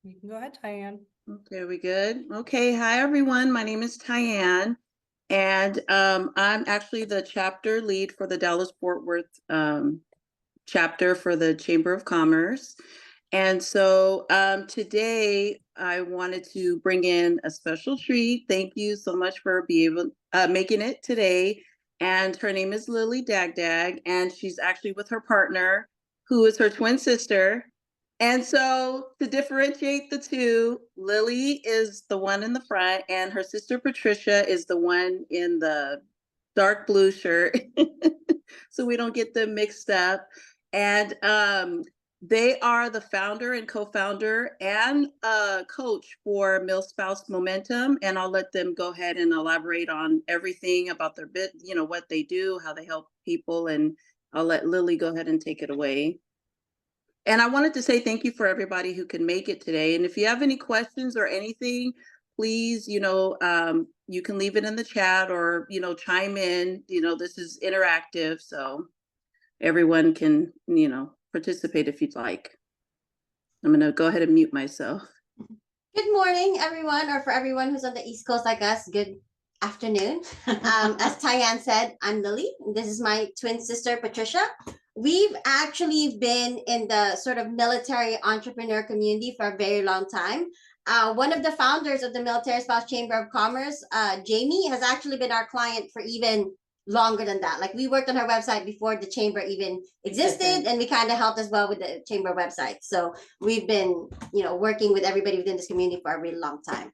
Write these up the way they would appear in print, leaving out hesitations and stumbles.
You can go ahead, Tyann. Okay, we good? Okay, hi everyone. My name is Tyann, and I'm actually the chapter lead for the Dallas-Fort Worth chapter for the Chamber of Commerce. And so today I wanted to bring in a special treat. Thank you so much for making it today. And her name is Lily Dagdag, and she's actually with her partner, who is her twin sister. And so to differentiate the two, Lily is the one in the front, and her sister Patricia is the one in the dark blue shirt. So we don't get them mixed up. And they are the founder and co-founder and coach for Milspouse Momentum. And I'll let them go ahead and elaborate on everything about their what they do, how they help people. And I'll let Lily go ahead and take it away. And I wanted to say thank you for everybody who can make it today. And if you have any questions or anything, please, you can leave it in the chat or, chime in. This is interactive, so everyone can, participate if you'd like. I'm going to go ahead and mute myself. Good morning, everyone, or for everyone who's on the East Coast like us, good afternoon. As Tyann said, I'm Lily. This is my twin sister, Patricia. We've actually been in the sort of military entrepreneur community for a very long time. One of the founders of the Military Spouse Chamber of Commerce, Jamie, has actually been our client for even longer than that. Like, we worked on her website before the chamber even existed, and we kind of helped as well with the chamber website. So we've been, working with everybody within this community for a really long time.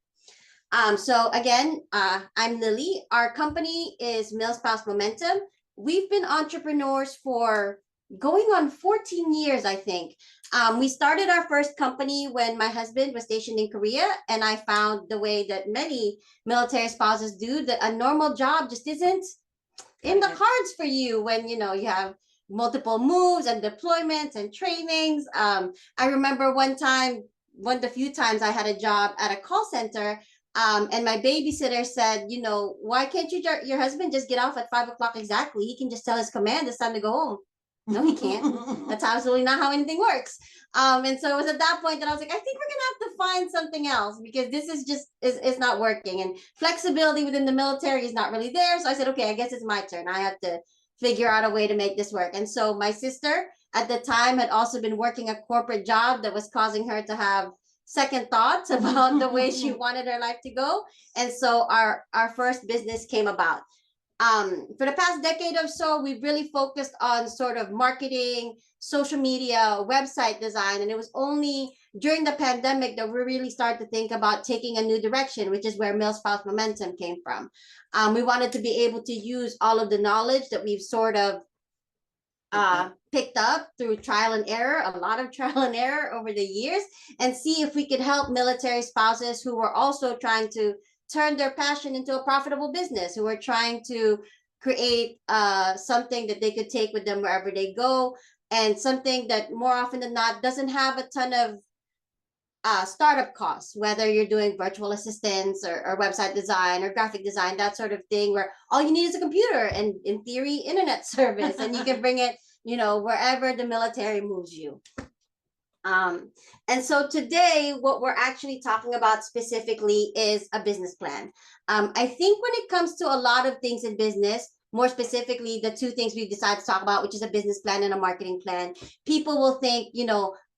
So again, I'm Lily. Our company is Milspouse Momentum. We've been entrepreneurs for going on 14 years, I think. We started our first company when my husband was stationed in Korea, and I found the way that many military spouses do, that a normal job just isn't in the cards for you when, you have multiple moves and deployments and trainings. I remember one of the few times I had a job at a call center, and my babysitter said, why can't your husband just get off at 5 o'clock exactly? He can just tell his command it's time to go home. No, he can't. That's absolutely not how anything works. And so it was at that point that I was like, I think we're gonna have to find something else, because this is just is not working, and flexibility within the military is not really there. So I said, okay, I guess it's my turn. I have to figure out a way to make this work. And so my sister at the time had also been working a corporate job that was causing her to have second thoughts about the way she wanted her life to go. And so our first business came about. For the past decade or so, we've really focused on sort of marketing, social media, website design. And it was only during the pandemic that we really started to think about taking a new direction, which is where Milspouse Momentum came from. We wanted to be able to use all of the knowledge that we've sort of picked up through trial and error, a lot of trial and error over the years, and see if we could help military spouses who were also trying to turn their passion into a profitable business, who are trying to create something that they could take with them wherever they go, and something that more often than not doesn't have a ton of startup costs, whether you're doing virtual assistants or website design or graphic design, that sort of thing, where all you need is a computer and, in theory, internet service, and you can bring it, wherever the military moves you. And so today, what we're actually talking about specifically is a business plan. I think when it comes to a lot of things in business, more specifically, the two things we've decided to talk about, which is a business plan and a marketing plan, people will think,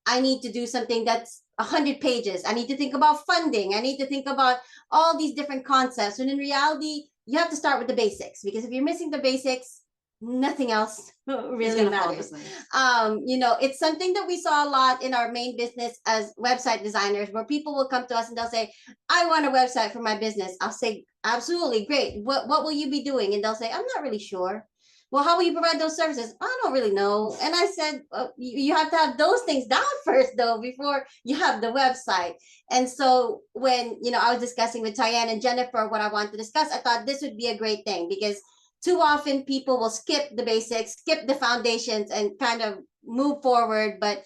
I need to do something that's 100 pages. I need to think about funding. I need to think about all these different concepts. And in reality, you have to start with the basics, because if you're missing the basics, nothing else really matters. It's something that we saw a lot in our main business as website designers, where people will come to us and they'll say, I want a website for my business. I'll say, absolutely, great. What will you be doing? And they'll say, I'm not really sure. Well, how will you provide those services? I don't really know. And I said, you have to have those things down first, though, before you have the website. And so when, I was discussing with Tyann and Jennifer what I wanted to discuss, I thought this would be a great thing, because too often people will skip the basics, skip the foundations, and kind of move forward. But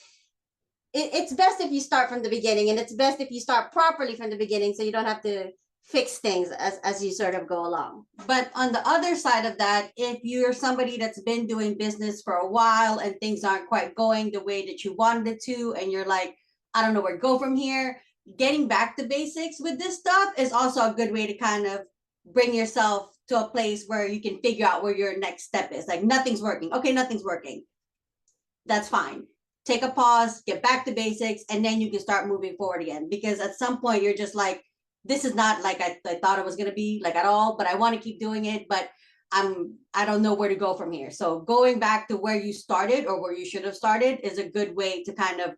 it's best if you start from the beginning, and it's best if you start properly from the beginning, so you don't have to fix things as you sort of go along. But on the other side of that, if you're somebody that's been doing business for a while and things aren't quite going the way that you wanted it to, and you're like, I don't know where to go from here, getting back to basics with this stuff is also a good way to kind of bring yourself to a place where you can figure out where your next step is. Like, nothing's working. Okay, nothing's working. That's fine. Take a pause, get back to basics, and then you can start moving forward again. Because at some point you're just like, this is not like I thought it was going to be, like, at all, but I want to keep doing it, but I don't know where to go from here. So going back to where you started or where you should have started is a good way to kind of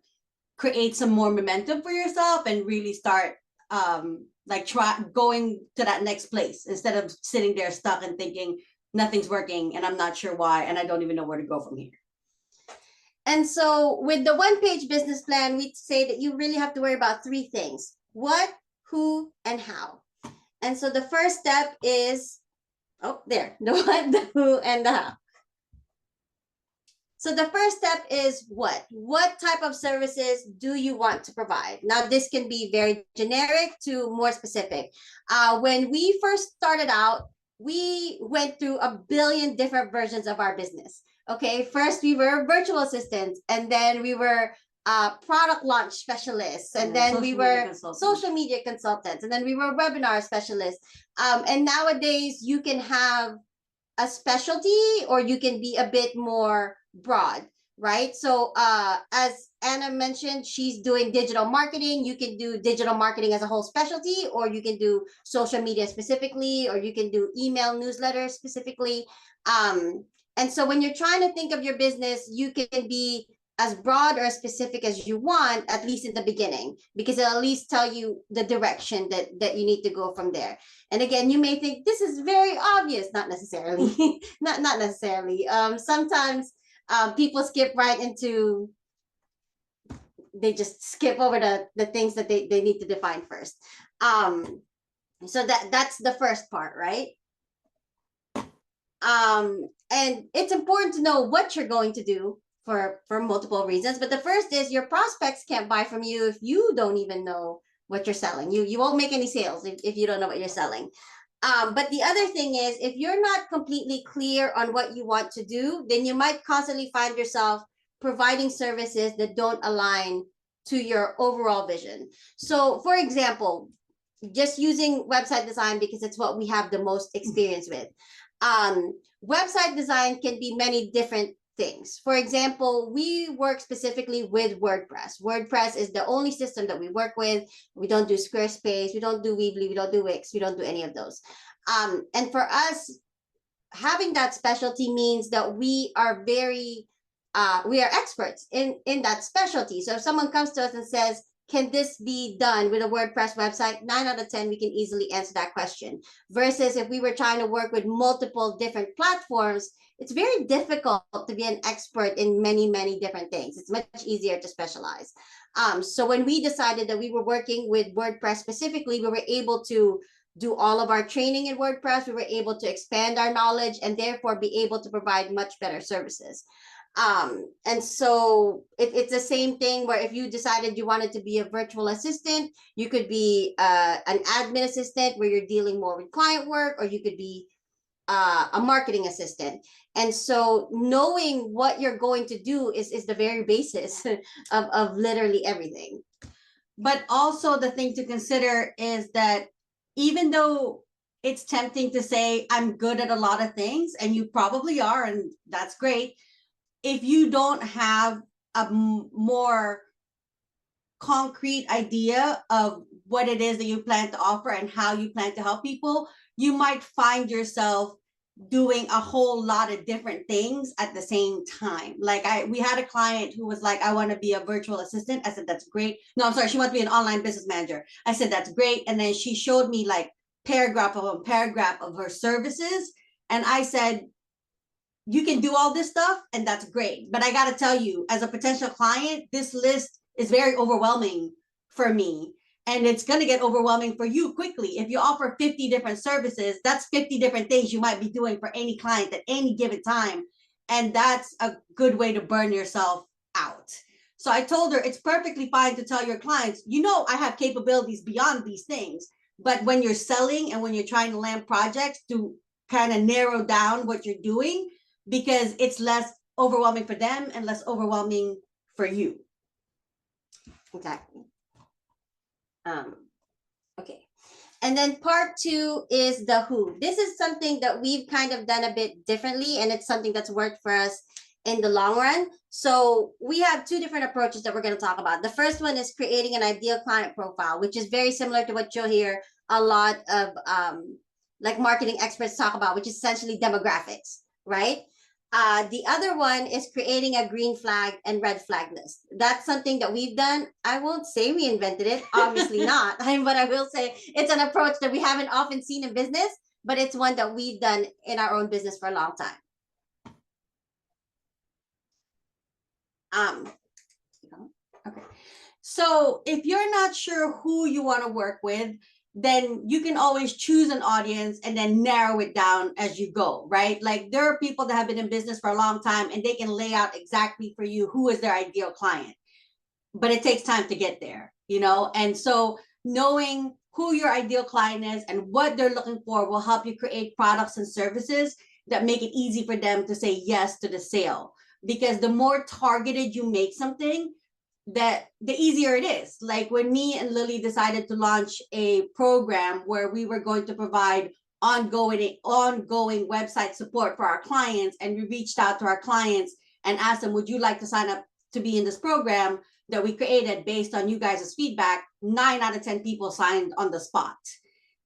create some more momentum for yourself and really start like going to that next place instead of sitting there stuck and thinking nothing's working and I'm not sure why and I don't even know where to go from here. And so with the one-page business plan, we say that you really have to worry about three things: what, who, and how. And so the first step is, oh, there, the what, the who, and the how. So the first step is what? What type of services do you want to provide? Now, this can be very generic to more specific. When we first started out, we went through a billion different versions of our business. Okay, first we were virtual assistants, and then we were product launch specialists, and then we were social media consultants, and then we were webinar specialists. And nowadays you can have a specialty or you can be a bit more broad, right? So as Anna mentioned, she's doing digital marketing. You can do digital marketing as a whole specialty, or you can do social media specifically, or you can do email newsletters specifically. And so when you're trying to think of your business, you can be as broad or as specific as you want, at least in the beginning, because it'll at least tell you the direction that you need to go from there. And again, you may think this is very obvious. Not necessarily. not necessarily. Sometimes people skip right into, they just skip over the things that they need to define first. So that's the first part, right? And it's important to know what you're going to do for multiple reasons. But the first is your prospects can't buy from you if you don't even know what you're selling. You won't make any sales if you don't know what you're selling. But the other thing is, if you're not completely clear on what you want to do, then you might constantly find yourself providing services that don't align to your overall vision. So for example, just using website design because it's what we have the most experience with. Website design can be many different things. For example, we work specifically with WordPress. WordPress is the only system that we work with. We don't do Squarespace, we don't do Weebly, we don't do Wix, we don't do any of those. And for us, having that specialty means that we are we are experts in that specialty. So if someone comes to us and says, can this be done with a WordPress website? 9 out of 10, we can easily answer that question. Versus if we were trying to work with multiple different platforms, it's very difficult to be an expert in many, many different things. It's much easier to specialize. So when we decided that we were working with WordPress specifically, we were able to do all of our training in WordPress. We were able to expand our knowledge and therefore be able to provide much better services. And so it's the same thing where if you decided you wanted to be a virtual assistant, you could be an admin assistant where you're dealing more with client work, or you could be a marketing assistant. And so knowing what you're going to do is the very basis of literally everything. But also the thing to consider is that even though it's tempting to say I'm good at a lot of things, and you probably are, and that's great, if you don't have a more concrete idea of what it is that you plan to offer and how you plan to help people, you might find yourself doing a whole lot of different things at the same time. Like we had a client who was like, I want to be a virtual assistant. I said, that's great. No, I'm sorry. She wants to be an online business manager. I said, that's great. And then she showed me like paragraph of her services. And I said, you can do all this stuff and that's great. But I got to tell you, as a potential client, this list is very overwhelming for me. And it's going to get overwhelming for you quickly. If you offer 50 different services, that's 50 different things you might be doing for any client at any given time. And that's a good way to burn yourself out. So I told her it's perfectly fine to tell your clients, you know, I have capabilities beyond these things. But when you're selling and when you're trying to land projects, to kind of narrow down what you're doing, because it's less overwhelming for them and less overwhelming for you. Exactly. Okay. And then part 2 is the who. This is something that we've kind of done a bit differently, and it's something that's worked for us in the long run. So we have 2 different approaches that we're going to talk about. The first one is creating an ideal client profile, which is very similar to what you'll hear a lot of like marketing experts talk about, which is essentially demographics, right? The other one is creating a green flag and red flag list. That's something that we've done. I won't say we invented it, obviously not. But I will say it's an approach that we haven't often seen in business, but it's one that we've done in our own business for a long time. Okay. So if you're not sure who you want to work with, then you can always choose an audience and then narrow it down as you go, right? Like there are people that have been in business for a long time and they can lay out exactly for you who is their ideal client, but it takes time to get there, you know? And so knowing who your ideal client is and what they're looking for will help you create products and services that make it easy for them to say yes to the sale. Because the more targeted you make something, that the easier it is. Like when me and Lily decided to launch a program where we were going to provide ongoing website support for our clients, and we reached out to our clients and asked them, would you like to sign up to be in this program that we created based on you guys' feedback? 9 out of 10 people signed on the spot.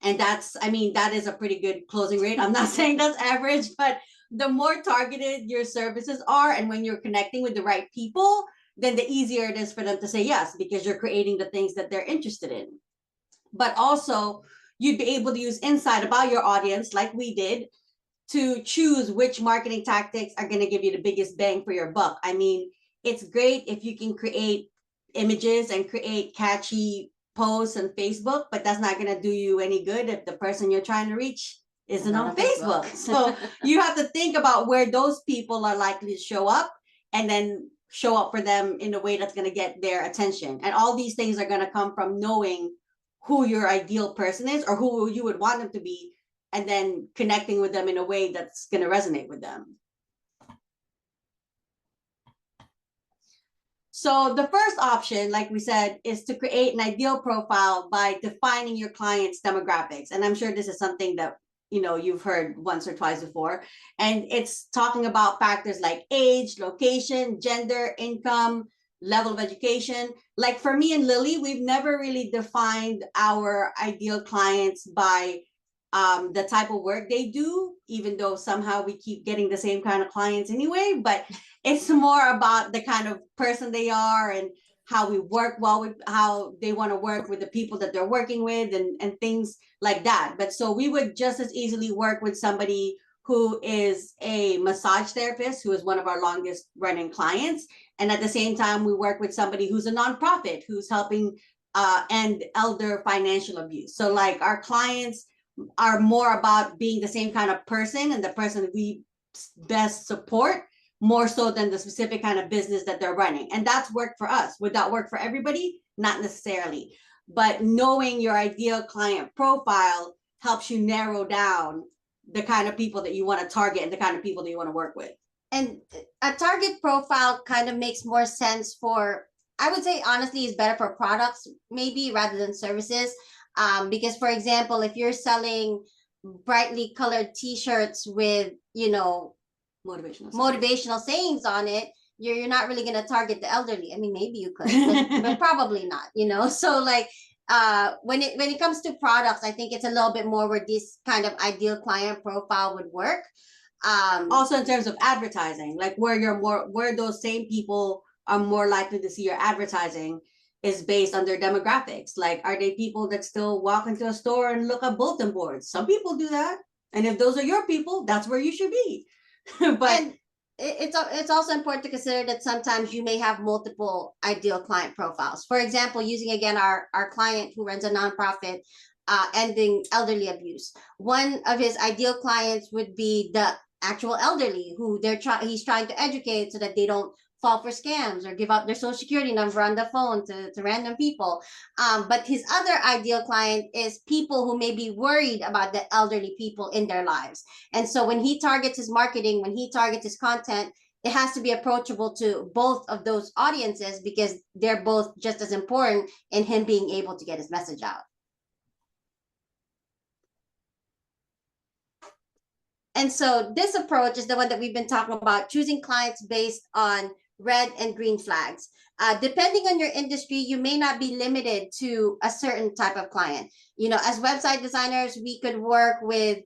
And that's, I mean, that is a pretty good closing rate. I'm not saying that's average, but the more targeted your services are, and when you're connecting with the right people, then the easier it is for them to say yes, because you're creating the things that they're interested in. But also, you'd be able to use insight about your audience, like we did, to choose which marketing tactics are going to give you the biggest bang for your buck. I mean, it's great if you can create images and create catchy posts on Facebook, but that's not going to do you any good if the person you're trying to reach isn't on Facebook. So you have to think about where those people are likely to show up, and then show up for them in a way that's going to get their attention. And all these things are going to come from knowing who your ideal person is, or who you would want them to be, and then connecting with them in a way that's going to resonate with them. So the first option, like we said, is to create an ideal profile by defining your client's demographics. And I'm sure this is something that you've heard once or twice before. And it's talking about factors like age, location, gender, income, level of education. Like for me and Lily, we've never really defined our ideal clients by the type of work they do, even though somehow we keep getting the same kind of clients anyway. But it's more about the kind of person they are and how we work well with, how they want to work with the people that they're working with, and things like that. But so we would just as easily work with somebody who is a massage therapist, who is one of our longest running clients. And at the same time, we work with somebody who's a nonprofit, who's helping end elder financial abuse. So like our clients are more about being the same kind of person and the person we best support, more so than the specific kind of business that they're running. And that's worked for us. Would that work for everybody? Not necessarily. But knowing your ideal client profile helps you narrow down the kind of people that you want to target and the kind of people that you want to work with. And a target profile kind of makes more sense for, I would say honestly, is better for products maybe rather than services. Because for example, if you're selling brightly colored t-shirts with, motivational sayings on it, you're not really going to target the elderly. I mean, maybe you could, but probably not, so like when it comes to products, I think it's a little bit more where this kind of ideal client profile would work. Also in terms of advertising, like where those same people are more likely to see your advertising is based on their demographics. Like, are they people that still walk into a store and look at bulletin boards? Some people do that. And if those are your people, that's where you should be. But and it's also important to consider that sometimes you may have multiple ideal client profiles. For example, using again our client who runs a nonprofit ending elderly abuse. One of his ideal clients would be the actual elderly who he's trying to educate so that they don't fall for scams or give out their social security number on the phone to random people. But his other ideal client is people who may be worried about the elderly people in their lives. And so when he targets his marketing, when he targets his content, it has to be approachable to both of those audiences because they're both just as important in him being able to get his message out. And so this approach is the one that we've been talking about, choosing clients based on red and green flags. Depending on your industry, you may not be limited to a certain type of client. You know, as website designers, we could work with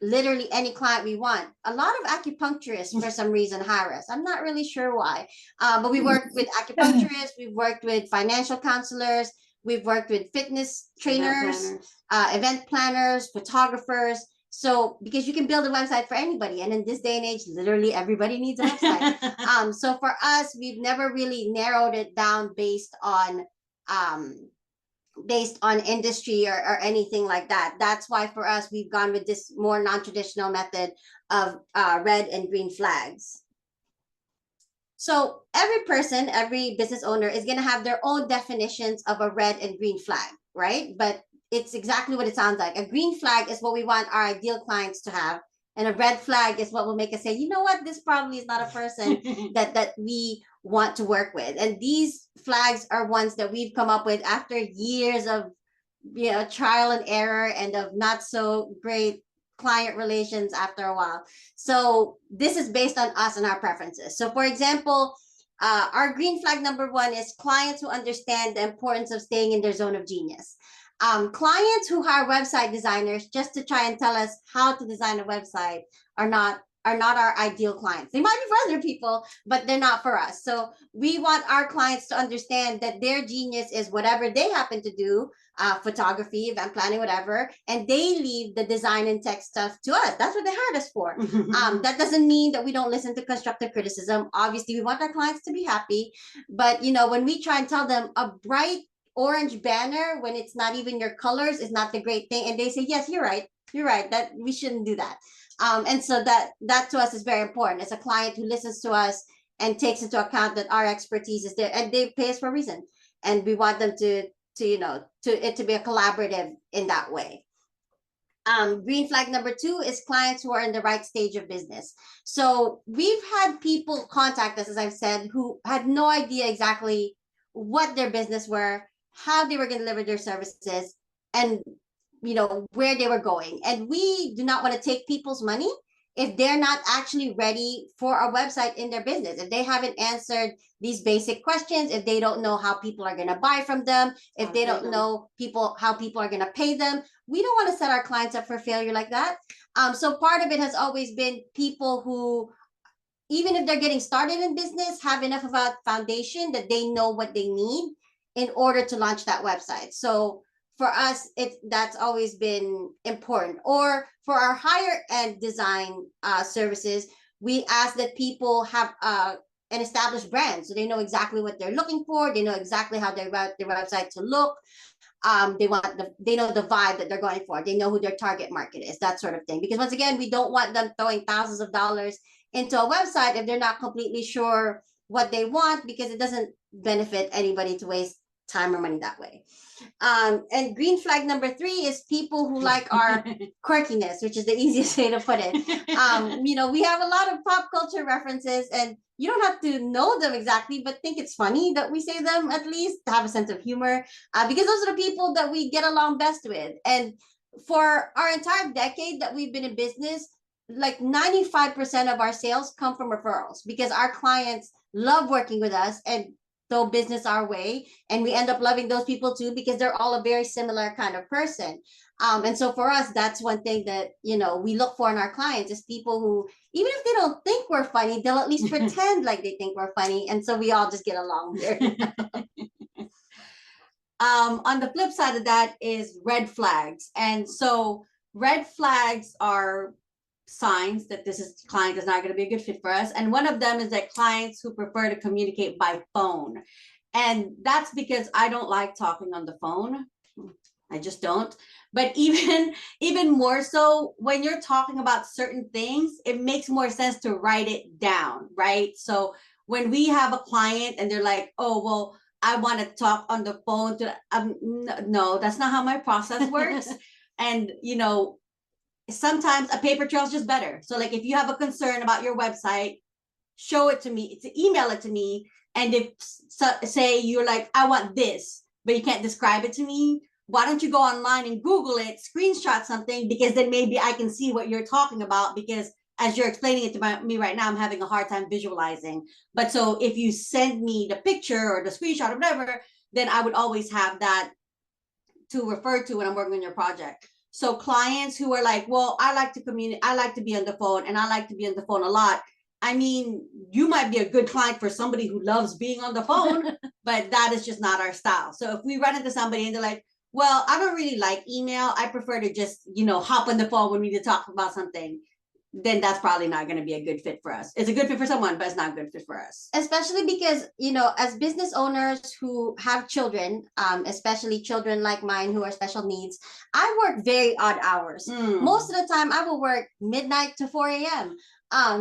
literally any client we want. A lot of acupuncturists, for some reason, hire us. I'm not really sure why, but we work with acupuncturists, we've worked with financial counselors, we've worked with fitness trainers, event planners, photographers. So because you can build a website for anybody, and in this day and age, literally everybody needs a website. So for us, we've never really narrowed it down based on industry or anything like that. That's why for us, we've gone with this more non-traditional method of red and green flags. So every person, every business owner is going to have their own definitions of a red and green flag, right? But it's exactly what it sounds like. A green flag is what we want our ideal clients to have. And a red flag is what will make us say, you know what, this probably is not a person that we want to work with. And these flags are ones that we've come up with after years of, you know, trial and error and of not so great client relations after a while. So this is based on us and our preferences. So for example, our green flag number 1 is clients who understand the importance of staying in their zone of genius. Clients who hire website designers just to try and tell us how to design a website are not our ideal clients. They might be for other people, but they're not for us. So we want our clients to understand that their genius is whatever they happen to do, photography, event planning, whatever, and they leave the design and tech stuff to us. That's what they hired us for. That doesn't mean that we don't listen to constructive criticism. Obviously, we want our clients to be happy, but you know, when we try and tell them a bright orange banner when it's not even your colors is not the great thing, and they say, yes, you're right, that we shouldn't do that. And so that to us is very important. As a client who listens to us and takes into account that our expertise is there, and they pay us for a reason, and we want them to you know, to be a collaborative in that way. Green flag number 2 is clients who are in the right stage of business. So we've had people contact us, as I've said, who had no idea exactly what their business were, how they were going to deliver their services, and you know, where they were going. And we do not want to take people's money if they're not actually ready for a website in their business, if they haven't answered these basic questions, if they don't know how people are going to buy from them, if they don't know how people are going to pay them. We don't want to set our clients up for failure like that. So part of it has always been people who, even if they're getting started in business, have enough of a foundation that they know what they need in order to launch that website. So for us, that's always been important. Or for our higher end design services, we ask that people have an established brand, so they know exactly what they're looking for. They know exactly how they want their website to look. They know the vibe that they're going for. They know who their target market is, that sort of thing. Because once again, we don't want them throwing thousands of dollars into a website if they're not completely sure what they want, because it doesn't benefit anybody to waste time or money that way. And green flag number 3 is people who like our quirkiness, which is the easiest way to put it. You know, we have a lot of pop culture references, and you don't have to know them exactly, but think it's funny that we say them, at least to have a sense of humor, because those are the people that we get along best with. And for our entire decade that we've been in business, like 95% of our sales come from referrals, because our clients love working with us and throw business our way, and we end up loving those people too, because they're all a very similar kind of person. And so for us, that's one thing that, you know, we look for in our clients, is people who, even if they don't think we're funny, they'll at least pretend like they think we're funny, and so we all just get along very well. On the flip side of that is red flags. And so red flags are signs that this client is not going to be a good fit for us. And one of them is that clients who prefer to communicate by phone. And that's because I don't like talking on the phone. I just don't. But even more so, when you're talking about certain things, it makes more sense to write it down, right? So when we have a client and they're like, oh, well, I want to talk on the phone to, no, that's not how my process works. And, you know, sometimes a paper trail is just better. So like if you have a concern about your website, show it to me, to email it to me. And if say you're like, I want this, but you can't describe it to me, why don't you go online and Google it, screenshot something, because then maybe I can see what you're talking about, because as you're explaining it to me right now, I'm having a hard time visualizing. But so if you send me the picture or the screenshot or whatever, then I would always have that to refer to when I'm working on your project. So clients who are like, well, I like to communicate, I like to be on the phone, and I like to be on the phone a lot. I mean, you might be a good client for somebody who loves being on the phone, but that is just not our style. So if we run into somebody and they're like, well, I don't really like email, I prefer to just, hop on the phone when we need to talk about something, then that's probably not going to be a good fit for us. It's a good fit for someone, but it's not a good fit for us. Especially because, as business owners who have children, especially children like mine who are special needs, I work very odd hours. Most of the time I will work midnight to 4 a.m.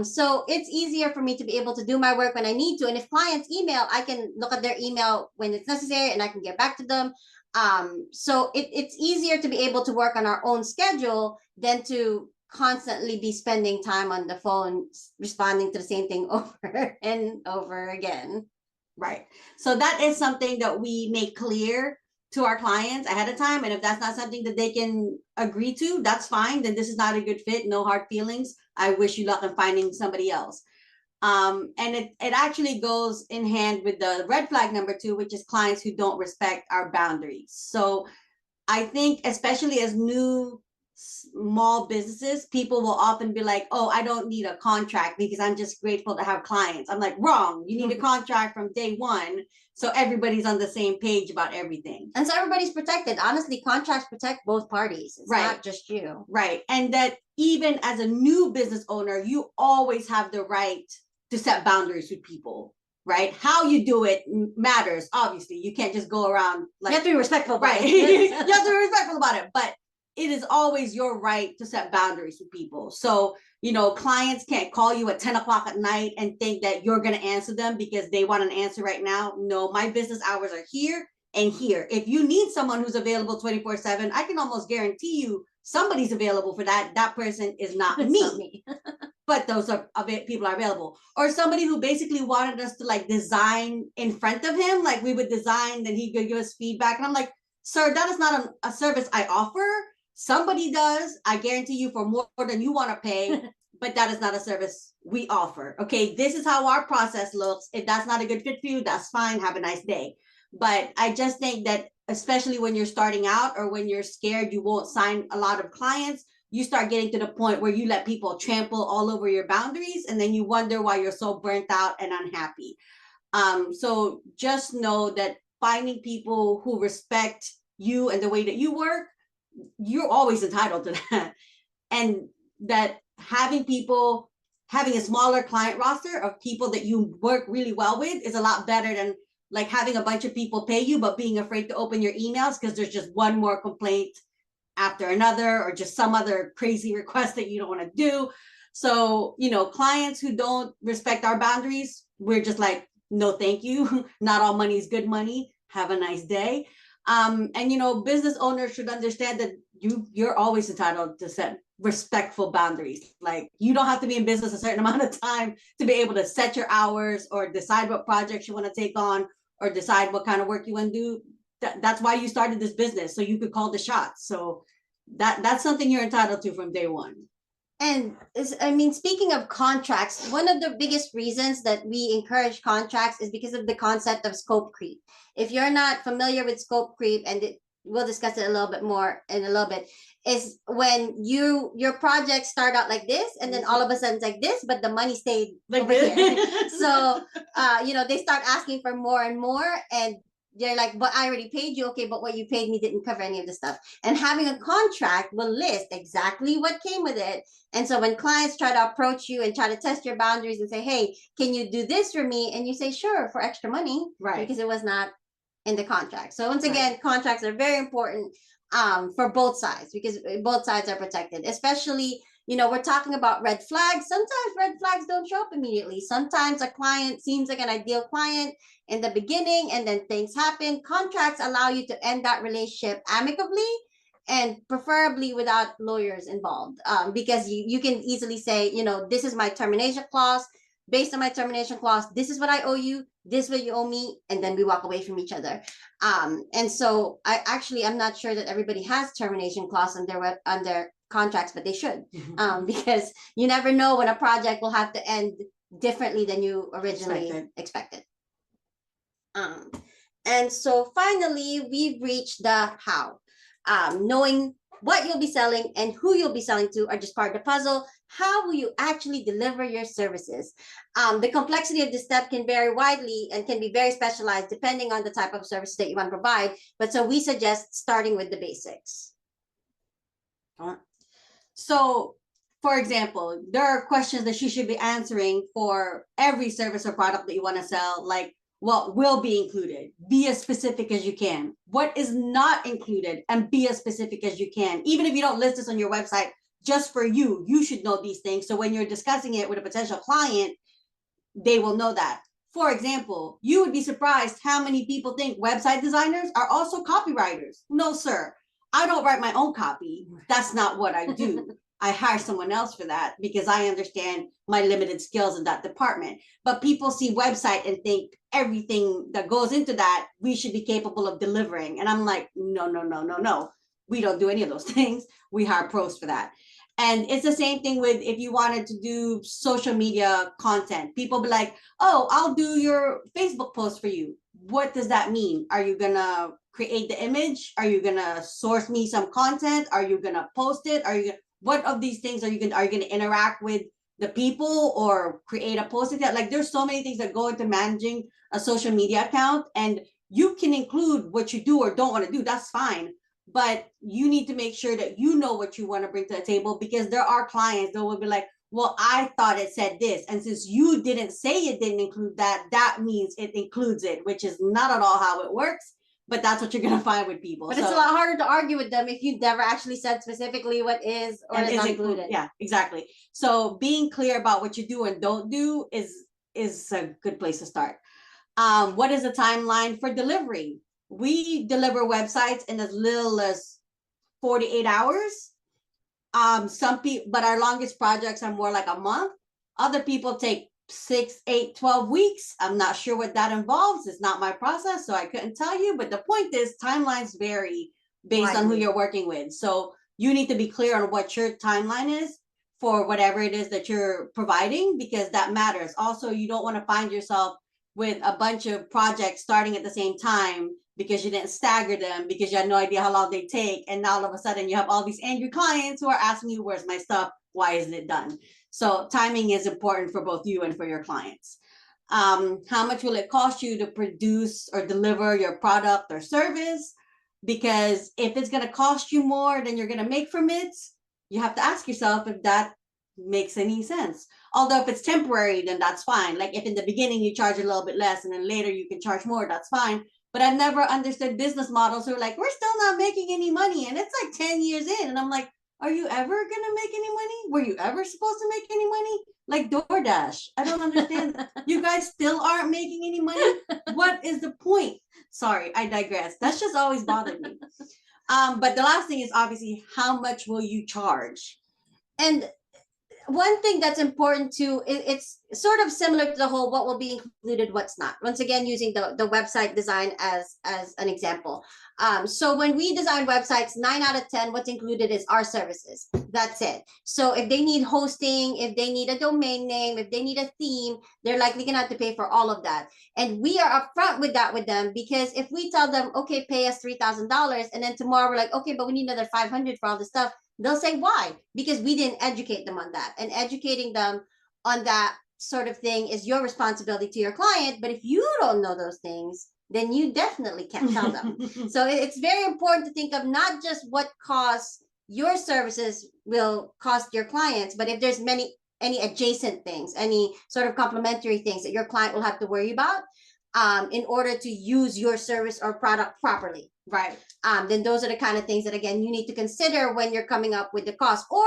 So it's easier for me to be able to do my work when I need to. And if clients email, I can look at their email when it's necessary and I can get back to them. So it's easier to be able to work on our own schedule than to constantly be spending time on the phone responding to the same thing over and over again. Right. So that is something that we make clear to our clients ahead of time. And if that's not something that they can agree to, that's fine. Then this is not a good fit. No hard feelings. I wish you luck in finding somebody else. And it actually goes in hand with the red flag number 2, which is clients who don't respect our boundaries. So I think especially as new small businesses, people will often be like, oh, I don't need a contract because I'm just grateful to have clients. I'm like, wrong. You need a contract from day one, so everybody's on the same page about everything. And so everybody's protected. Honestly, contracts protect both parties. It's right. Not just you. Right. And that even as a new business owner, you always have the right to set boundaries with people. Right? How you do it matters. Obviously, you can't just go around like, you have to be respectful about right. it. You have to be respectful about it, but it is always your right to set boundaries with people. So, clients can't call you at 10 o'clock at night and think that you're going to answer them because they want an answer right now. No, my business hours are here and here. If you need someone who's available 24/7, I can almost guarantee you somebody's available for that. That person is not me. Not me. But those are people are available. Or somebody who basically wanted us to like design in front of him, like we would design, then he could give us feedback. And I'm like, sir, that is not a service I offer. Somebody does. I guarantee you for more than you want to pay, but that is not a service we offer. Okay, this is how our process looks. If that's not a good fit for you, that's fine. Have a nice day. But I just think that especially when you're starting out or when you're scared you won't sign a lot of clients, you start getting to the point where you let people trample all over your boundaries, and then you wonder why you're so burnt out and unhappy. So just know that finding people who respect you and the way that you work, you're always entitled to that. And that having a smaller client roster of people that you work really well with is a lot better than like having a bunch of people pay you, but being afraid to open your emails because there's just one more complaint after another, or just some other crazy request that you don't want to do. So, clients who don't respect our boundaries, we're just like, no, thank you. Not all money is good money. Have a nice day. And, business owners should understand that you're always entitled to set respectful boundaries. Like, you don't have to be in business a certain amount of time to be able to set your hours or decide what projects you want to take on or decide what kind of work you want to do. That's why you started this business, so you could call the shots. So that's something you're entitled to from day one. And speaking of contracts, one of the biggest reasons that we encourage contracts is because of the concept of scope creep. If you're not familiar with scope creep, and we'll discuss it a little bit more in a little bit, is when your projects start out like this, and then all of a sudden it's like this, but the money stayed like over here. So, they start asking for more and more, and they're like, but I already paid you. Okay, but what you paid me didn't cover any of the stuff. And having a contract will list exactly what came with it. And so when clients try to approach you and try to test your boundaries and say, hey, can you do this for me? And you say, sure, for extra money, right? Because it was not in the contract. So once again, contracts are very important for both sides, because both sides are protected, especially, we're talking about red flags. Sometimes red flags don't show up immediately. Sometimes a client seems like an ideal client in the beginning, and then things happen. Contracts allow you to end that relationship amicably and preferably without lawyers involved, because you can easily say, this is my termination clause. based on my termination clause, this is what I owe you, this is what you owe me, and then we walk away from each other. And so I'm not sure that everybody has termination clause on their contracts, but they should, because you never know when a project will have to end differently than you originally expected. And so finally, we've reached the how. Knowing what you'll be selling and who you'll be selling to are just part of the puzzle. How will you actually deliver your services? The complexity of this step can vary widely and can be very specialized depending on the type of service that you want to provide. But so we suggest starting with the basics. So, for example, there are questions that you should be answering for every service or product that you want to sell, like what will be included. Be as specific as you can. What is not included, and be as specific as you can. Even if you don't list this on your website, just for you, you should know these things. So when you're discussing it with a potential client, they will know that. For example, you would be surprised how many people think website designers are also copywriters. No, sir. I don't write my own copy. That's not what I do. I hire someone else for that because I understand my limited skills in that department. But people see website and think everything that goes into that, we should be capable of delivering. And I'm like, no. We don't do any of those things. We hire pros for that. And it's the same thing with if you wanted to do social media content. People be like, oh, I'll do your Facebook post for you. What does that mean? Are you gonna create the image? Are you gonna source me some content? Are you gonna post it? What of these things are you gonna interact with the people or create a post? Like there's so many things that go into managing a social media account, and you can include what you do or don't want to do. That's fine. But you need to make sure that you know what you want to bring to the table, because there are clients that will be like, well, I thought it said this. And since you didn't say it didn't include that, that means it includes it, which is not at all how it works. But that's what you're going to find with people. But it's a lot harder to argue with them if you never actually said specifically what is or is not included. Yeah, exactly. So being clear about what you do and don't do is a good place to start. What is the timeline for delivery? We deliver websites in as little as 48 hours. Some people, but our longest projects are more like a month. Other people take 6, 8, 12 weeks. I'm not sure what that involves. It's not my process, so I couldn't tell you. But the point is, timelines vary based on who you're working with. So you need to be clear on what your timeline is for whatever it is that you're providing, because that matters. Also, you don't want to find yourself with a bunch of projects starting at the same time because you didn't stagger them, because you had no idea how long they take. And now all of a sudden you have all these angry clients who are asking you, where's my stuff? Why isn't it done? So timing is important for both you and for your clients. How much will it cost you to produce or deliver your product or service? Because if it's going to cost you more than you're going to make from it, you have to ask yourself if that makes any sense. Although if it's temporary, then that's fine. Like if in the beginning you charge a little bit less and then later you can charge more, that's fine. But I've never understood business models who are like, we're still not making any money. And it's like 10 years in. And I'm like, are you ever going to make any money? Were you ever supposed to make any money? Like DoorDash. I don't understand. You guys still aren't making any money? What is the point? Sorry, I digress. That's just always bothered me. But the last thing is obviously, how much will you charge? And one thing that's important too, it's sort of similar to the whole what will be included, what's not. Once again, using the website design as an example. So when we design websites, 9 out of 10, what's included is our services. That's it. So if they need hosting, if they need a domain name, if they need a theme, they're likely gonna have to pay for all of that. And we are upfront with that with them, because if we tell them, okay, pay us $3,000, and then tomorrow we're like, okay, but we need another $500 for all this stuff, they'll say, why? Because we didn't educate them on that. And educating them on that sort of thing is your responsibility to your client. But if you don't know those things, then you definitely can't tell them. So it's very important to think of not just what costs your services will cost your clients, but if there's any adjacent things, any sort of complementary things that your client will have to worry about in order to use your service or product properly. Right. Then those are the kind of things that, again, you need to consider when you're coming up with the cost. Or,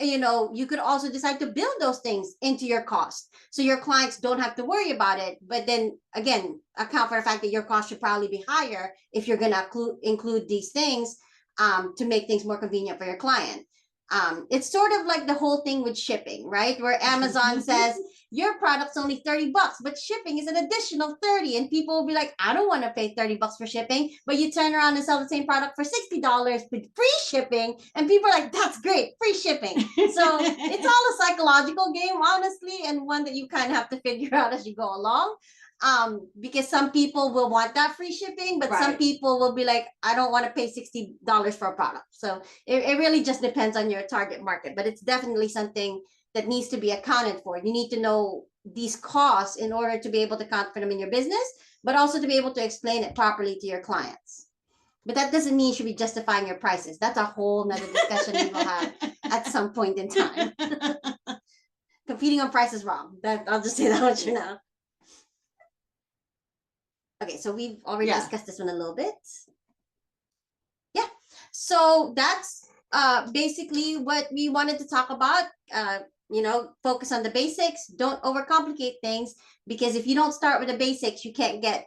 you know, you could also decide to build those things into your cost, so your clients don't have to worry about it. But then, again, account for the fact that your cost should probably be higher if you're going to include these things to make things more convenient for your client. It's sort of like the whole thing with shipping, right? Where Amazon says, your product's only $30, but shipping is an additional 30. And people will be like, I don't want to pay $30 for shipping, but you turn around and sell the same product for $60 with free shipping. And people are like, that's great, free shipping. So it's all a psychological game, honestly, and one that you kind of have to figure out as you go along. Because some people will want that free shipping, but some people will be like, I don't want to pay $60 for a product. So it really just depends on your target market, but it's definitely something that needs to be accounted for. You need to know these costs in order to be able to account for them in your business, but also to be able to explain it properly to your clients. But that doesn't mean you should be justifying your prices. That's a whole nother discussion we will have at some point in time. Competing on price is wrong. I'll just say that much for now. Okay, so we've already discussed this one a little bit. Yeah, so that's basically what we wanted to talk about. You know, focus on the basics. Don't overcomplicate things, because if you don't start with the basics, you can't get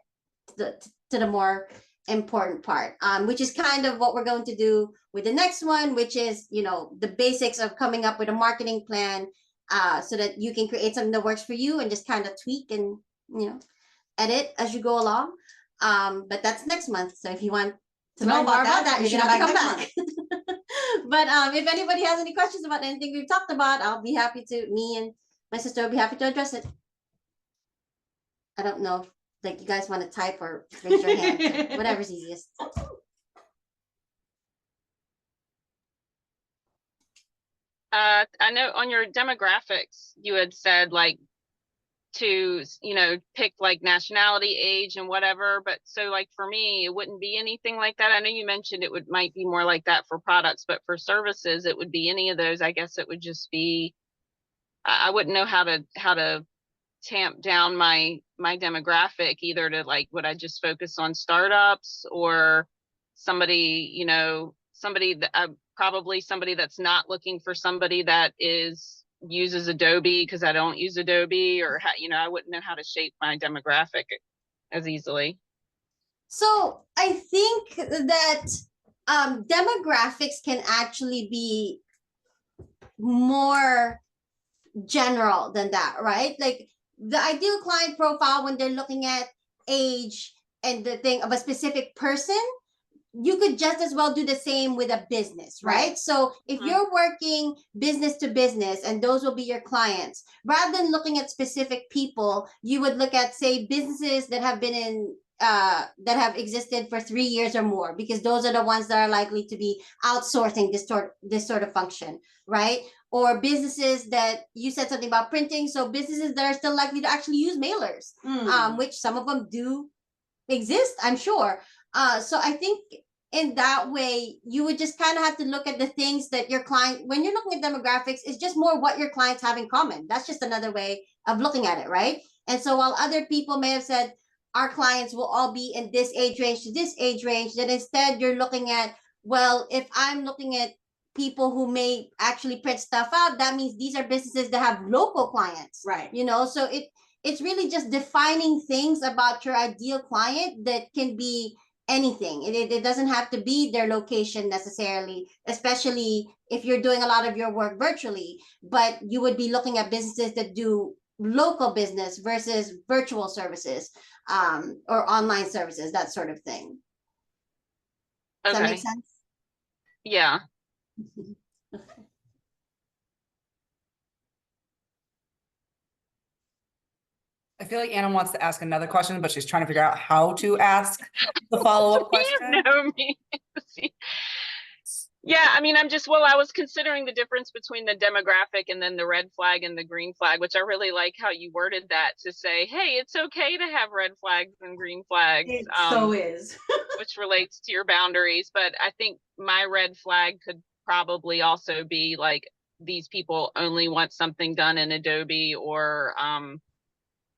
to the more important part, which is kind of what we're going to do with the next one, which is, you know, the basics of coming up with a marketing plan, so that you can create something that works for you and just kind of tweak and, you know, edit as you go along. But that's next month. So if you want to know more about that, you're gonna have to come back. But if anybody has any questions about anything we've talked about, I'll be happy to, me and my sister will be happy to address it. I don't know if, like, you guys want to type or raise your hand, whatever's easiest. I know on your demographics, you had said like to, you know, pick like nationality, age, and whatever. But so like for me, it wouldn't be anything like that. I know you mentioned it might be more like that for products, but for services, it would be any of those. I guess it would just be, I wouldn't know how to tamp down my demographic, either to like, would I just focus on startups or somebody, you know, somebody that probably somebody that's not looking for somebody that uses Adobe, because I don't use Adobe, or you know, I wouldn't know how to shape my demographic as easily. So I think that demographics can actually be more general than that, right? Like the ideal client profile, when they're looking at age and the thing of a specific person, you could just as well do the same with a business, right? So if you're working business to business and those will be your clients, rather than looking at specific people, you would look at, say, businesses that have been in that have existed for 3 years or more, because those are the ones that are likely to be outsourcing this sort of function, right? Or businesses that, you said something about printing, so businesses that are still likely to actually use mailers, which some of them do exist, I'm sure. So I think in that way, you would just kind of have to look at the things that your client, when you're looking at demographics, it's just more what your clients have in common. That's just another way of looking at it, right? And so while other people may have said, our clients will all be in this age range to this age range, then instead you're looking at, well, if I'm looking at people who may actually print stuff out, that means these are businesses that have local clients, right? You know, so it's really just defining things about your ideal client that can be anything. It doesn't have to be their location necessarily, especially if you're doing a lot of your work virtually, but you would be looking at businesses that do local business versus virtual services, or online services, that sort of thing. Does that make sense? Yeah. I feel like Anna wants to ask another question, but she's trying to figure out how to ask the follow-up question. You know me. Yeah, I mean, I was considering the difference between the demographic and then the red flag and the green flag, which I really like how you worded that, to say, hey, it's okay to have red flags and green flags. It so is. Which relates to your boundaries. But I think my red flag could probably also be like, these people only want something done in Adobe, or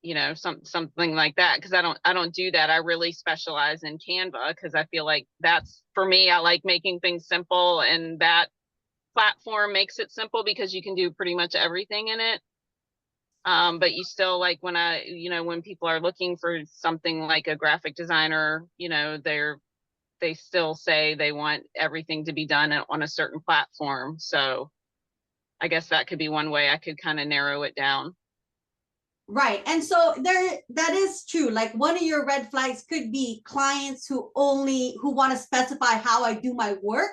you know, something like that, because I don't do that. I really specialize in Canva, because I feel like that's, for me, I like making things simple, and that platform makes it simple because you can do pretty much everything in it. But you still, like, when people are looking for something like a graphic designer, you know, they still say they want everything to be done on a certain platform. So I guess that could be one way I could kind of narrow it down. Right. And so that is true. Like one of your red flags could be clients who want to specify how I do my work,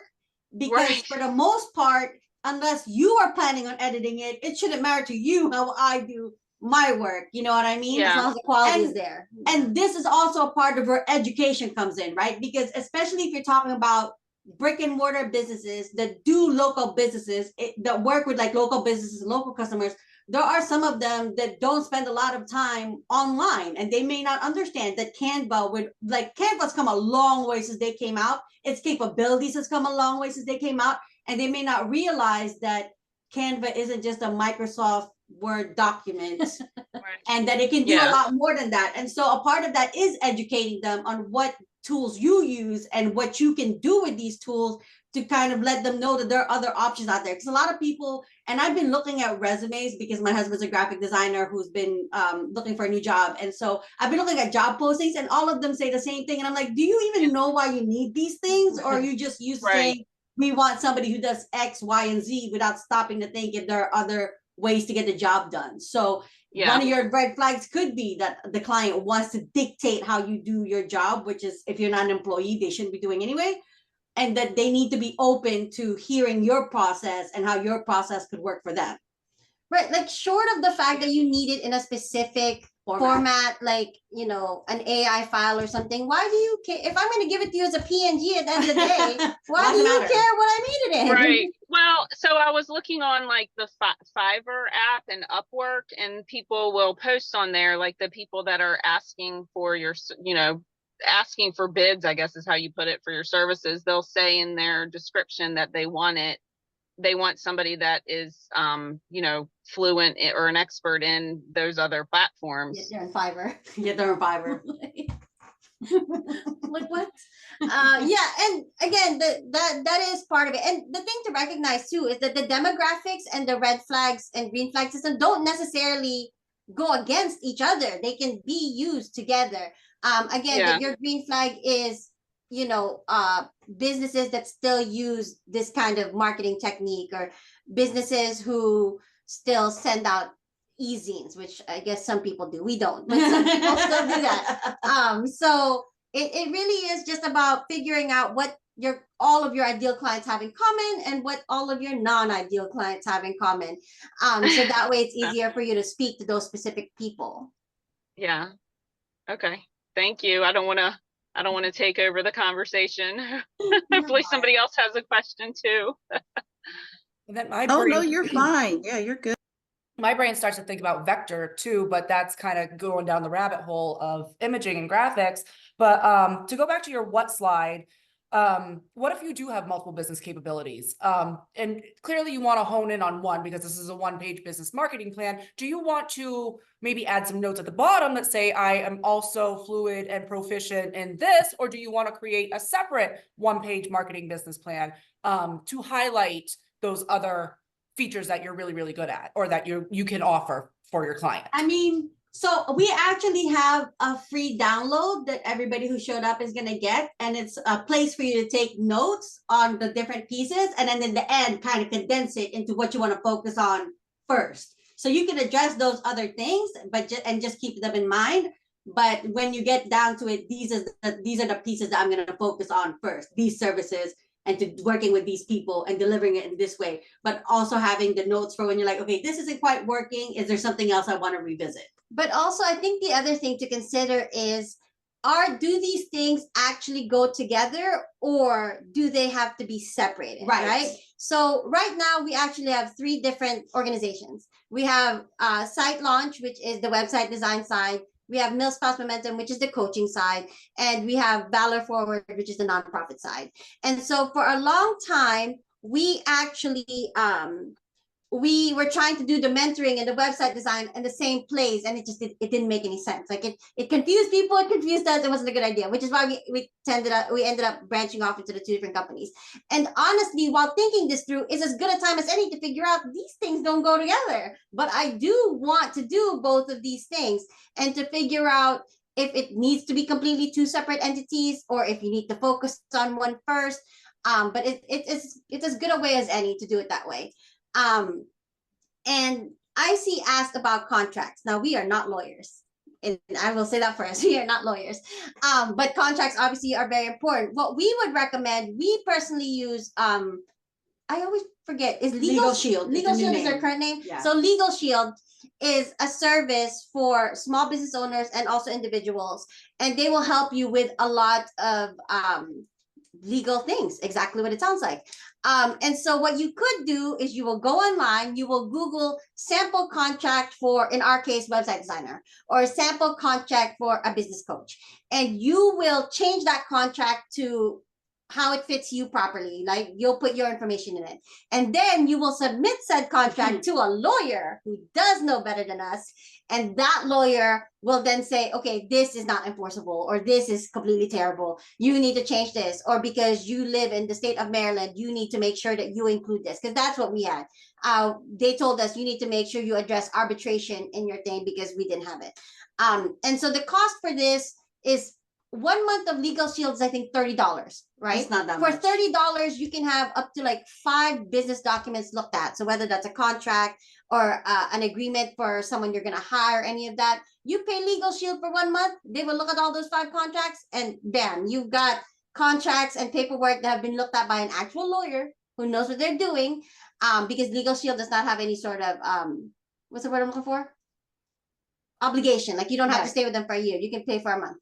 because for the most part, unless you are planning on editing it, it shouldn't matter to you how I do my work. You know what I mean? Yeah. As long as the quality is there. And this is also a part of where education comes in, right? Because especially if you're talking about brick and mortar businesses that do local businesses, that work with like local businesses, local customers, there are some of them that don't spend a lot of time online, and they may not understand that Canva's come a long way since they came out. Its capabilities has come a long way since they came out, and they may not realize that Canva isn't just a Microsoft Word document and that it can do a lot more than that. And so a part of that is educating them on what tools you use and what you can do with these tools, to kind of let them know that there are other options out there. Because a lot of people, and I've been looking at resumes because my husband's a graphic designer who's been looking for a new job. And so I've been looking at job postings, and all of them say the same thing. And I'm like, do you even know why you need these things? Or are you just used to saying, we want somebody who does X, Y, and Z, without stopping to think if there are other ways to get the job done? So one of your red flags could be that the client wants to dictate how you do your job, which is, if you're not an employee, they shouldn't be doing anyway. And that they need to be open to hearing your process and how your process could work for them. Right, like short of the fact that you need it in a specific format, like, you know, an AI file or something, why do you care? If I'm going to give it to you as a PNG at the end of the day, why do you care what I made it in? Right. Well, so I was looking on like the Fiverr app and Upwork, and people will post on there, like the people that are asking for your, you know, asking for bids, I guess is how you put it, for your services. They'll say in their description that they want somebody that is you know, fluent or an expert in those other platforms. They're in Fiverr. They're in Fiverr. Like what? Yeah, and again, that is part of it. And the thing to recognize too is that the demographics and the red flags and green flag system don't necessarily go against each other. They can be used together. Again, your green flag is, you know, businesses that still use this kind of marketing technique, or businesses who still send out e-zines, which I guess some people do. We don't, but some people still do that. So it really is just about figuring out what all of your ideal clients have in common and what all of your non-ideal clients have in common. So that way it's easier for you to speak to those specific people. Yeah. Okay. Thank you. I don't want to take over the conversation. Hopefully somebody else has a question too. No, you're fine. Yeah, you're good. My brain starts to think about vector too, but that's kind of going down the rabbit hole of imaging and graphics. But to go back to your what slide, what if you do have multiple business capabilities? And clearly you want to hone in on one because this is a one-page business marketing plan. Do you want to maybe add some notes at the bottom that say, I am also fluid and proficient in this? Or do you want to create a separate one-page marketing business plan to highlight those other features that you're really, really good at, or that you can offer for your client? I mean, so we actually have a free download that everybody who showed up is going to get, and it's a place for you to take notes on the different pieces, and then in the end kind of condense it into what you want to focus on first. So you can address those other things, but just keep them in mind. But when you get down to it, these are the pieces that I'm going to focus on first, these services, and to working with these people and delivering it in this way, but also having the notes for when you're like, okay, this isn't quite working. Is there something else I want to revisit? But also, I think the other thing to consider is, do these things actually go together, or do they have to be separated? Right. So right now we actually have 3 different organizations. We have Site Launch, which is the website design side. We have Milspouse Momentum, which is the coaching side, and we have Valor Forward, which is the nonprofit side. And so for a long time, we actually we were trying to do the mentoring and the website design in the same place, and it didn't make any sense. Like it confused people, it confused us. It wasn't a good idea, which is why we ended up branching off into the 2 different companies. And honestly, while thinking this through, is as good a time as any to figure out these things don't go together. But I do want to do both of these things, and to figure out if it needs to be completely 2 separate entities, or if you need to focus on one first. But it's as good a way as any to do it that way. And IC asked about contracts. Now, we are not lawyers. And I will say that first, we are not lawyers. But contracts obviously are very important. What we would recommend, we personally use, I always forget, is Legal Shield. Legal It's a new Shield is their name. current name. Yeah. So Legal Shield is a service for small business owners and also individuals. And they will help you with a lot of legal things, exactly what it sounds like. And so what you could do is you will go online, you will Google sample contract for, in our case, website designer, or sample contract for a business coach. And you will change that contract to how it fits you properly. Like you'll put your information in it. And then you will submit said contract to a lawyer who does know better than us. And that lawyer will then say, okay, this is not enforceable, or this is completely terrible. You need to change this. Or because you live in the state of Maryland, you need to make sure that you include this. Because that's what we had. They told us you need to make sure you address arbitration in your thing because we didn't have it. And so the cost for this is 1 month of Legal Shields, I think $30, right? It's not that For much. $30, you can have up to like 5 business documents looked at. So whether that's a contract or an agreement for someone you're going to hire, any of that, you pay Legal Shield for 1 month. They will look at all those 5 contracts, and bam, you've got contracts and paperwork that have been looked at by an actual lawyer who knows what they're doing. Because Legal Shield does not have any sort of what's the word I'm looking for? Obligation. Like you don't have to stay with them for a year. You can pay for a month.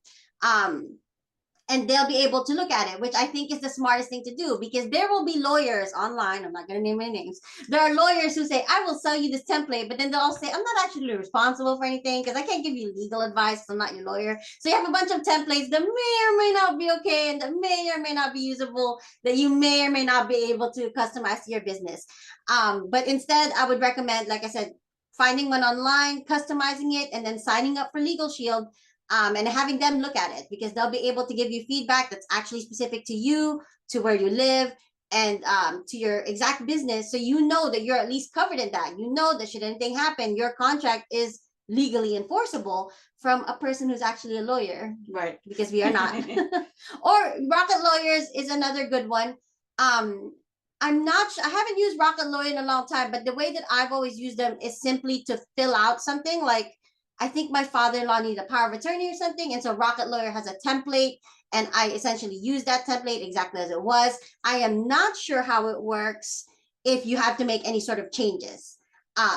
And they'll be able to look at it, which I think is the smartest thing to do, because there will be lawyers online. I'm not going to name any names. There are lawyers who say, I will sell you this template, but then they'll all say, I'm not actually responsible for anything because I can't give you legal advice. I'm not your lawyer. So you have a bunch of templates that may or may not be okay, and that may or may not be usable, that you may or may not be able to customize to your business. But instead, I would recommend, like I said, finding one online, customizing it, and then signing up for Legal Shield. And having them look at it, because they'll be able to give you feedback that's actually specific to you, to where you live, and to your exact business. So you know that you're at least covered in that. You know that should anything happen, your contract is legally enforceable from a person who's actually a lawyer. Right. Because we are not. Or Rocket Lawyers is another good one. I'm not I haven't used Rocket Lawyer in a long time, but the way that I've always used them is simply to fill out something. Like, I think my father-in-law needed a power of attorney or something. And so Rocket Lawyer has a template, and I essentially use that template exactly as it was. I am not sure how it works if you have to make any sort of changes.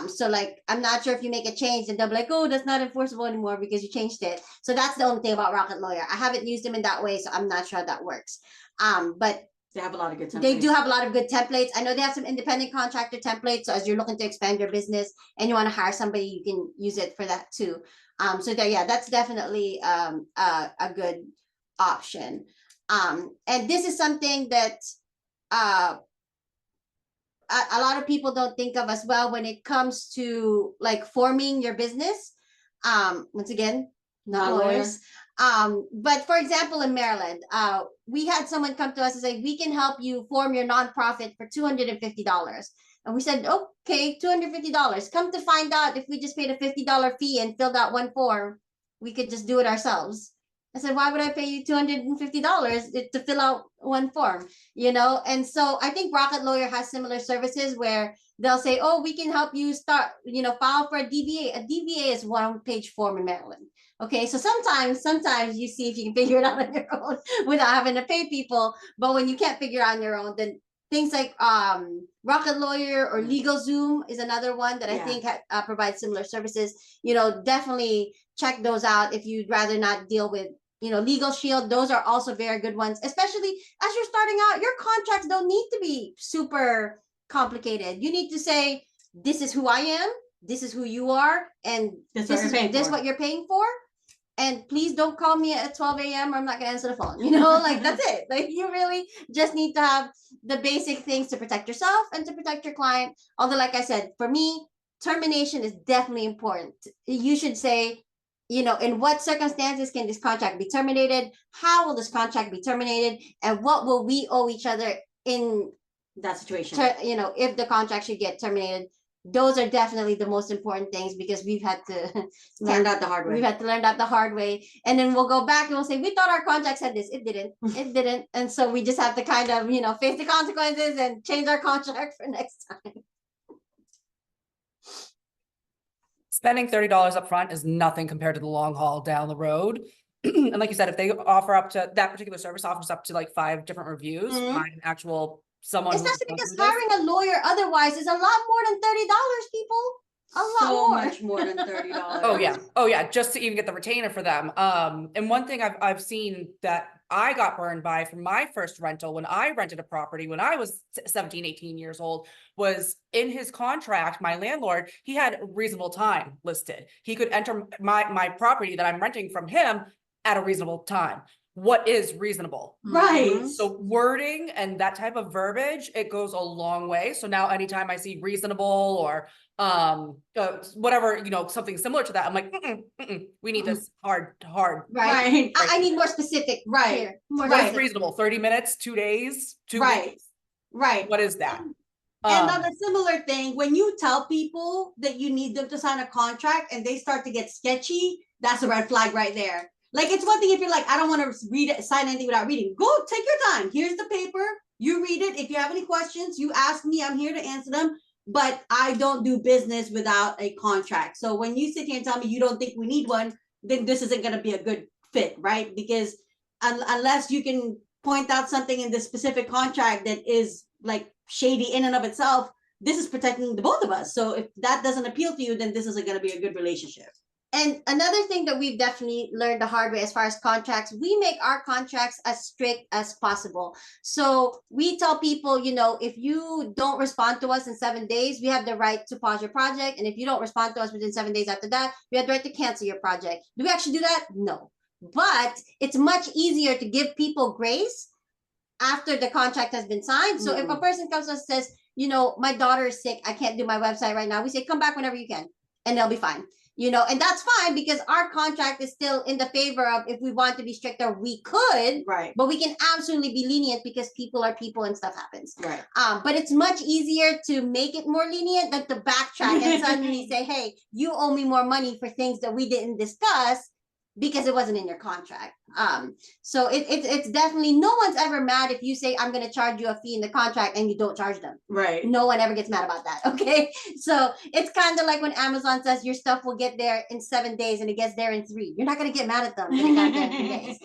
So like, I'm not sure if you make a change and they'll be like, oh, that's not enforceable anymore because you changed it. So that's the only thing about Rocket Lawyer. I haven't used them in that way, so I'm not sure how that works. But they have a lot of good templates. They do have a lot of good templates. I know they have some independent contractor templates. So as you're looking to expand your business and you want to hire somebody, you can use it for that too. So there, yeah, that's definitely a good option. And this is something that a lot of people don't think of as well when it comes to like forming your business. Once again, not lawyers. But for example, in Maryland, we had someone come to us and say, we can help you form your nonprofit for $250. And we said, okay, $250. Come to find out, if we just paid a $50 fee and filled out one form, we could just do it ourselves. I said, why would I pay you $250 to fill out one form? You know? And so I think Rocket Lawyer has similar services where they'll say, oh, we can help you start, file for a DBA. A DBA is 1-page form in Maryland. Okay, so sometimes you see if you can figure it out on your own without having to pay people. But when you can't figure it out on your own, then things like Rocket Lawyer or LegalZoom is another one that I think provides similar services. Definitely check those out if you'd rather not deal with, Legal Shield. Those are also very good ones, especially as you're starting out. Your contracts don't need to be super complicated. You need to say, this is who I am, this is who you are, and this is what you're paying for. And please don't call me at 12 a.m. or I'm not gonna answer the phone. Like that's it. Like you really just need to have the basic things to protect yourself and to protect your client. Although, like I said, for me, termination is definitely important. You should say, in what circumstances can this contract be terminated? How will this contract be terminated? And what will we owe each other in that situation? If the contract should get terminated. Those are definitely the most important things, because we've had to learn that the hard way. We've had to learn that the hard way. And then we'll go back and we'll say, we thought our contract said this. It didn't. It didn't. And so we just have to kind of, face the consequences and change our contract for next time. spending $30 up front is nothing compared to the long haul down the road. And like you said, if they offer up to that particular service offers up to like 5 different reviews by an actual someone who's Especially gone because through this. hiring a lawyer otherwise is a lot more than $30, people. A lot So more. much more than $30. Oh yeah, just to even get the retainer for them. And one thing I've seen that I got burned by from my first rental when I rented a property when I was 17, 18 years old was in his contract, my landlord, he had reasonable time listed. He could enter my property that I'm renting from him at a reasonable time. What is reasonable? Right. So wording and that type of verbiage, it goes a long way. So now anytime I see reasonable or whatever, something similar to that, I'm like, we need this hard. Right. I need more specific. Right. Here. More What is specific. reasonable? 30 minutes, 2 days, 2 Right. weeks? Right. What is that? And on a similar thing, when you tell people that you need them to sign a contract and they start to get sketchy, that's a red flag right there. Like, it's one thing if you're like, I don't want to read it, sign anything without reading. Go, take your time. Here's the paper. You read it. If you have any questions, you ask me. I'm here to answer them. But I don't do business without a contract. So when you sit here and tell me you don't think we need one, then this isn't going to be a good fit, right? Because unless you can point out something in this specific contract that is like shady in and of itself, this is protecting the both of us. So if that doesn't appeal to you, then this isn't going to be a good relationship. And another thing that we've definitely learned the hard way as far as contracts, we make our contracts as strict as possible. So we tell people, if you don't respond to us in 7 days, we have the right to pause your project. And if you don't respond to us within 7 days after that, we have the right to cancel your project. Do we actually do that? No. But it's much easier to give people grace after the contract has been signed. So if a person comes and says, my daughter is sick, I can't do my website right now, we say, come back whenever you can, and they'll be fine. And that's fine because our contract is still in the favor of if we want to be stricter, we could, right? But we can absolutely be lenient because people are people and stuff happens, right? But it's much easier to make it more lenient than to backtrack and suddenly say, hey, you owe me more money for things that we didn't discuss because it wasn't in your contract. So it's definitely, no one's ever mad if you say, I'm going to charge you a fee in the contract and you don't charge them. Right. No one ever gets mad about that. Okay. So it's kind of like when Amazon says your stuff will get there in 7 days and it gets there in 3. You're not going to get mad at them when it got there in 3 days.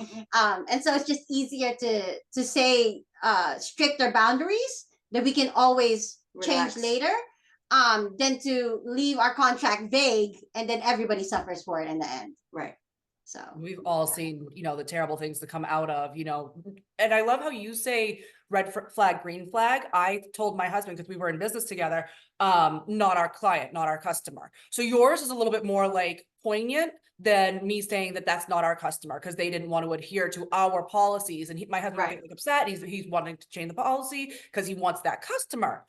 And so it's just easier to say stricter boundaries that we can always change later. Than to leave our contract vague and then everybody suffers for it in the end. Right. So we've all seen, the terrible things to come out of, and I love how you say red flag, green flag. I told my husband, because we were in business together, not our client, not our customer. So yours is a little bit more like poignant than me saying that that's not our customer because they didn't want to adhere to our policies. And my husband would get upset. He's wanting to change the policy because he wants that customer.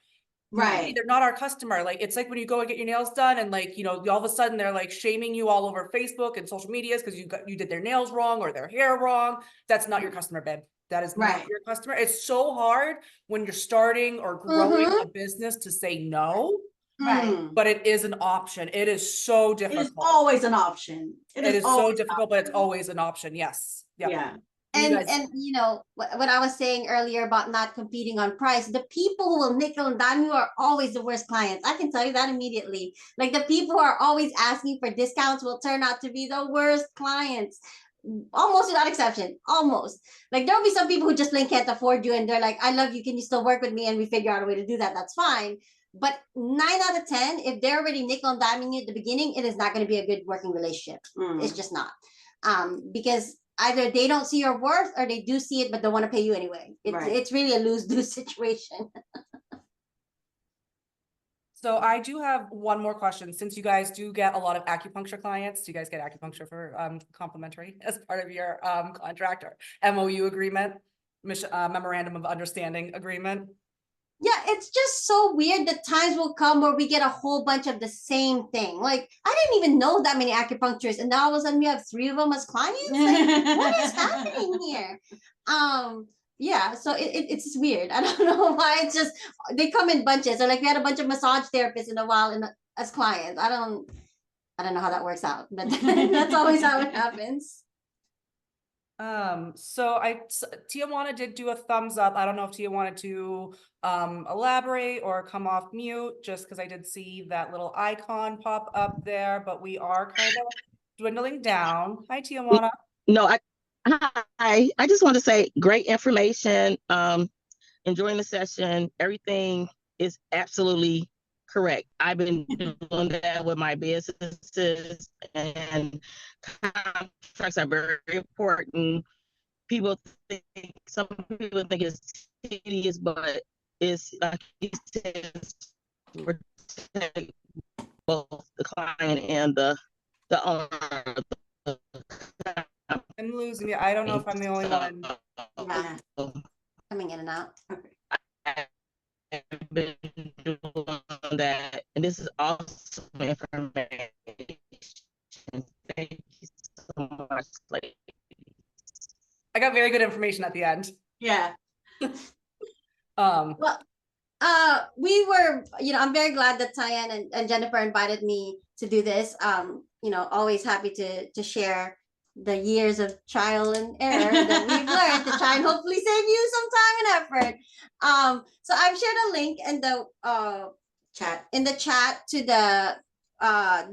Right. They're not our customer. Like, it's like when you go and get your nails done and like, all of a sudden they're like shaming you all over Facebook and social medias because you did their nails wrong or their hair wrong. That's not your customer, babe. That is not your customer. It's so hard when you're starting or growing a business to say no. Right. But it is an option. It is so difficult. It is always an option. It is so difficult, but it's always an option. Yes. Yep. Yeah. And what I was saying earlier about not competing on price, the people who will nickel and dime you are always the worst clients. I can tell you that immediately. Like the people who are always asking for discounts will turn out to be the worst clients. Almost without exception, almost. Like there'll be some people who just plain can't afford you and they're like, I love you, can you still work with me? And we figure out a way to do that, that's fine. But 9 out of 10, if they're already nickel and diming you at the beginning, it is not going to be a good working relationship. It's just not. Because either they don't see your worth or they do see it, but don't want to pay you anyway. It's really a lose-lose situation. So I do have one more question. Since you guys do get a lot of acupuncture clients, do you guys get acupuncture for complimentary as part of your contract or MOU agreement, memorandum of understanding agreement? Yeah, it's just so weird that times will come where we get a whole bunch of the same thing. Like, I didn't even know that many acupuncturists, and now all of a sudden we have 3 of them as clients. Like, what is happening here? Yeah, so it's weird. I don't know why. It's just they come in bunches. Or like we had a bunch of massage therapists in a while as clients. I don't know how that works out, but that's always how it happens. So Tia did do a thumbs up. I don't know if Tia wanted to elaborate or come off mute, just because I did see that little icon pop up there, but we are kind of dwindling down. Hi, Tia. No, hi. I just want to say great information. Enjoying the session. Everything is absolutely correct. I've been doing that with my businesses, and contracts are very important. Some people think it's tedious, but it's like you said, protect both the client and the owner. I'm losing you. I don't know if I'm the only one. Yeah. Coming in and out. I've been doing that, and this is awesome information. Thank you so much. I got very good information at the end. Yeah. Well, we were, I'm very glad that Tyann and Jennifer invited me to do this. Always happy to share the years of trial and error that we've learned to try and hopefully save you some time and effort. So I've shared a link in the chat to the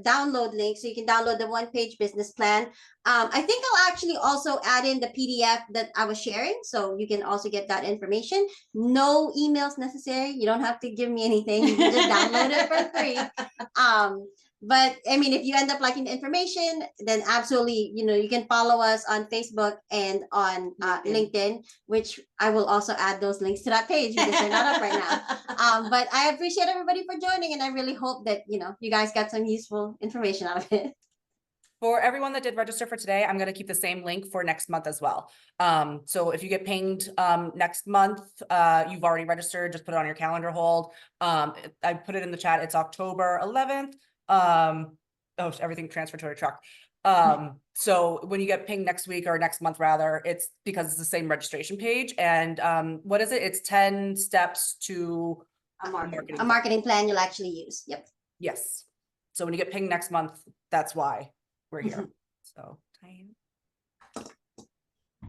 download link, so you can download the one-page business plan. I think I'll actually also add in the PDF that I was sharing, so you can also get that information. No emails necessary. You don't have to give me anything. You can just download it for free. But I mean, if you end up liking the information, then absolutely, you can follow us on Facebook and on LinkedIn, which I will also add those links to that page because they're not up right now. But I appreciate everybody for joining, and I really hope that, you guys got some useful information out of it. For everyone that did register for today, I'm going to keep the same link for next month as well. So if you get pinged next month, you've already registered, just put it on your calendar hold. I put it in the chat. It's October 11th. Everything transferred to a truck. So when you get pinged next week or next month, rather, it's because it's the same registration page. And what is it? It's 10 steps to a marketing plan you'll actually use. Yep. Yes. So when you get pinged next month, that's why we're here. So